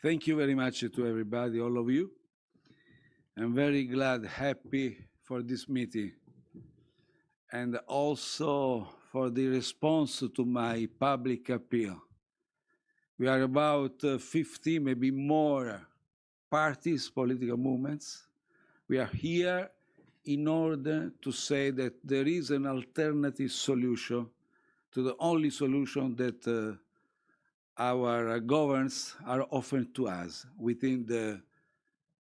Thank you very much to everybody, all of you. I'm very glad, happy for this meeting, and also for the response to my public appeal. We are about 50, maybe more parties, political movements. We are here in order to say that there is an alternative solution to the only solution that our governments are offering to us within the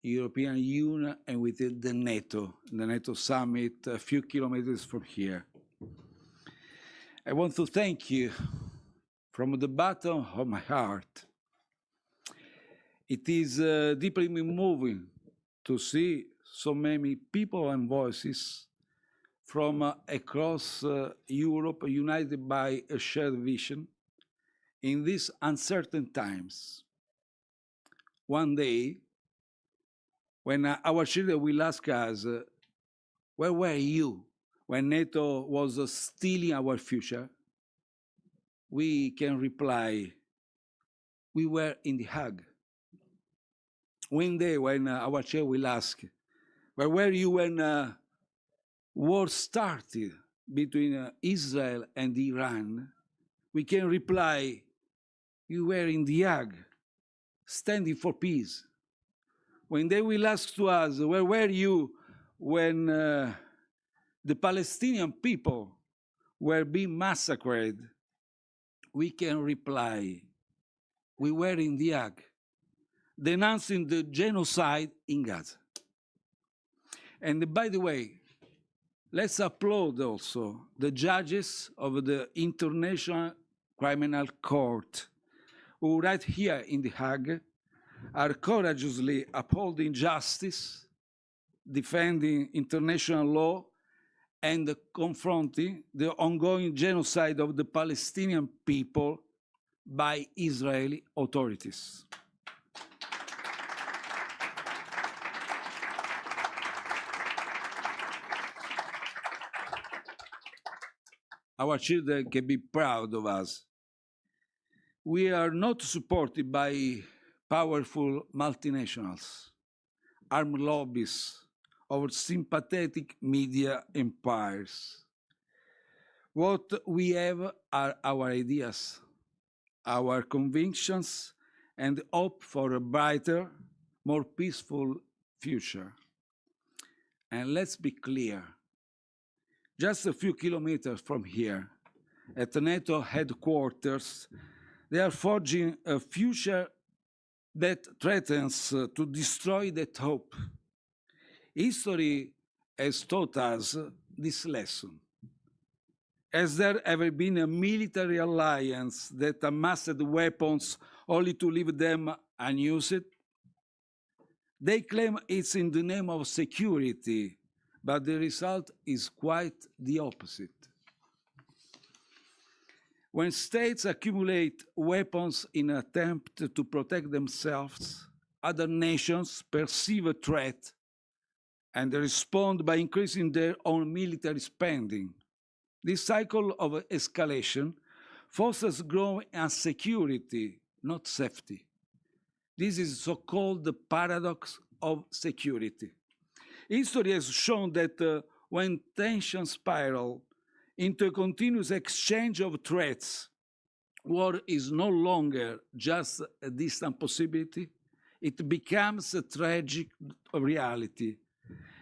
European Union and within the NATO summit a few kilometers from here. I want to thank you from the bottom of my heart. It is deeply moving to see so many people and voices from across Europe united by a shared vision in these uncertain times. One day, when our children will ask us, where were you when NATO was stealing our future? We can reply, we were in The Hague. One day when our children will ask, where were you when war started between Israel and Iran? We can reply, you were in The Hague, standing for peace. When they will ask to us, where were you when the Palestinian people were being massacred? We can reply, we were in The Hague, denouncing the genocide in Gaza. And by the way, let's applaud also the judges of the International Criminal Court who right here in The Hague are courageously upholding justice, defending international law, and confronting the ongoing genocide of the Palestinian people by Israeli authorities. Our children can be proud of us. We are not supported by powerful multinationals, armed lobbies, or sympathetic media empires. What we have are our ideas, our convictions, and hope for a brighter, more peaceful future. And let's be clear, just a few kilometers from here, at the NATO headquarters, they are forging a future that threatens to destroy that hope. History has taught us this lesson. Has there ever been a military alliance that amassed weapons only to leave them unused? They claim it's in the name of security, but the result is quite the opposite. When states accumulate weapons in an attempt to protect themselves, other nations perceive a threat and respond by increasing their own military spending. This cycle of escalation fosters growing insecurity, not safety. This is so-called the paradox of security. History has shown that when tensions spiral into a continuous exchange of threats, war is no longer just a distant possibility, it becomes a tragic reality.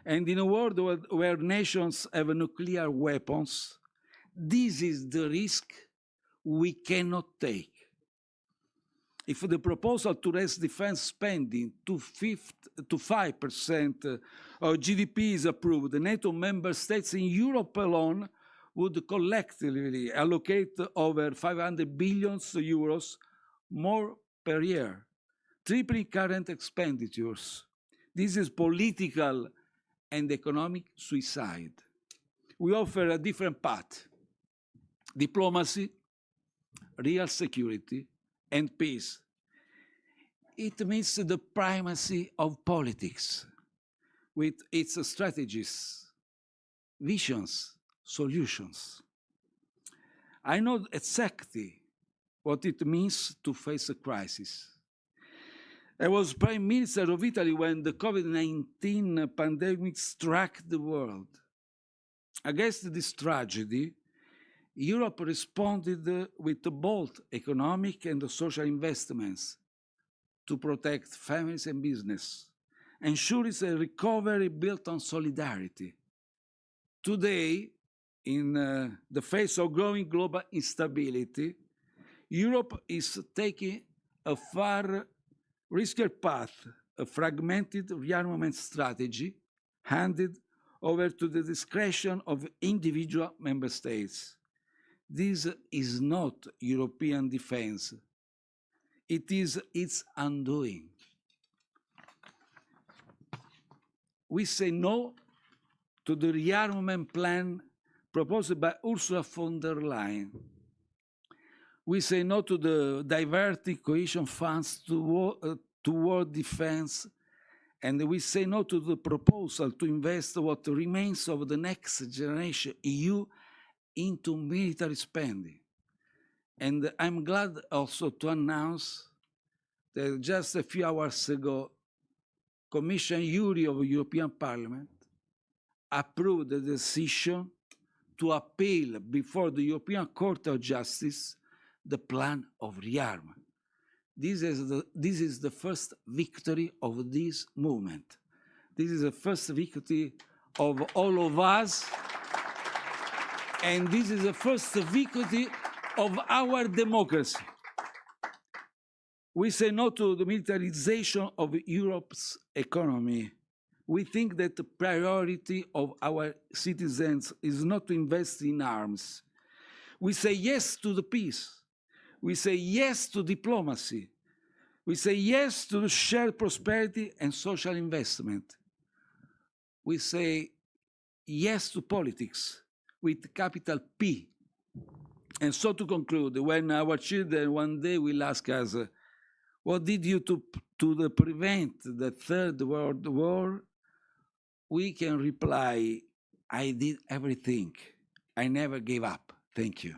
And in a world where nations have nuclear weapons, this is the risk we cannot take. If the proposal to raise defense spending to 5% of GDP is approved, the NATO member states in Europe alone would collectively allocate over 500 billion euros more per year, tripling current expenditures. This is political and economic suicide. We offer a different path: diplomacy, real security, and peace. It means the primacy of politics with its strategies, visions, solutions. I know exactly what it means to face a crisis. I was Prime Minister of Italy when the COVID-19 pandemic struck the world. Against this tragedy, Europe responded with bold economic and social investments to protect families and business, ensuring a recovery built on solidarity. Today, in the face of growing global instability, Europe is taking a far riskier path, a fragmented rearmament strategy handed over to the discretion of individual member states. This is not European defense. It is its undoing. We say no to the rearmament plan proposed by Ursula von der Leyen. We say no to the diverting cohesion funds toward defense, and we say no to the proposal to invest what remains of the next generation EU into military spending. And I'm glad also to announce that just a few hours ago, Commissioner Yuri of the European Parliament approved the decision to appeal before the European Court of Justice the plan of rearmament. This is the first victory of this movement. This is the first victory of all of us, and this is the first victory of our democracy. We say no to the militarization of Europe's economy. We think that the priority of our citizens is not to invest in arms. We say yes to the peace. We say yes to diplomacy. We say yes to shared prosperity and social investment. We say yes to politics with capital P. And so to conclude, when our children one day will ask us, what did you do to prevent the Third World War? We can reply, I did everything. I never gave up. Thank you.